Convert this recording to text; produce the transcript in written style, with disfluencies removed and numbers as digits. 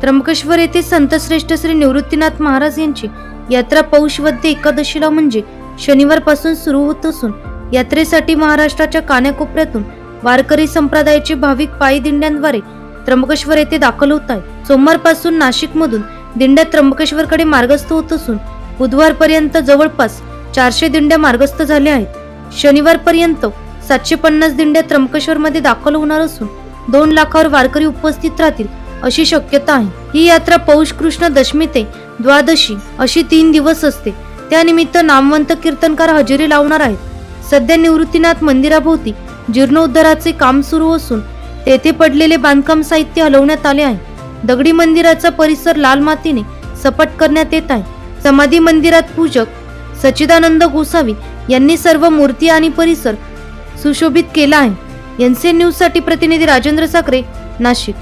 त्र्यंबकेश्वर येथे संतश्रेष्ठ श्री निवृत्तीनाथ महाराज यांची यात्रा पौष वद्य एकादशीला म्हणजे शनिवारपासून सुरू होत असून यात्रेसाठी महाराष्ट्राच्या कानाकोपऱ्यातून वारकरी संप्रदायाचे भाविक पायी दिंड्यांद्वारे त्र्यंबकेश्वर येथे दाखल होत आहेत। सोमवारपासून नाशिकमधून दिंड्या त्र्यंबकेश्वरकडे मार्गस्थ होत असून बुधवारपर्यंत जवळपास 400 दिंड्या मार्गस्थ झाल्या आहेत। शनिवारपर्यंत 750 दिंड्या त्र्यंबकेश्वरमध्ये दाखल होणार असून 2 लाखावर वारकरी उपस्थित राहतील अशी शक्यता आहे। ही यात्रा पौष कृष्ण दशमी ते द्वादशी अशी 3 दिवस असते। त्यानिमित्त नामवंत कीर्तनकार हजेरी लावणार आहेत। सध्या निवृत्तीनाथ मंदिराभोवती जीर्णोद्धाराचे काम सुरू असून तेथे पडलेले बांधकाम साहित्य हलवण्यात आले आहे। दगडी मंदिराचा परिसर लाल मातीने सपाट करण्यात येत आहे। समाधी मंदिरात पूजक सच्चिदानंद गोसावी यांनी सर्व मूर्ती आणि परिसर सुशोभित केला आहे। एनसीएन न्यूज साठी प्रतिनिधी राजेंद्र साखरे, नाशिक।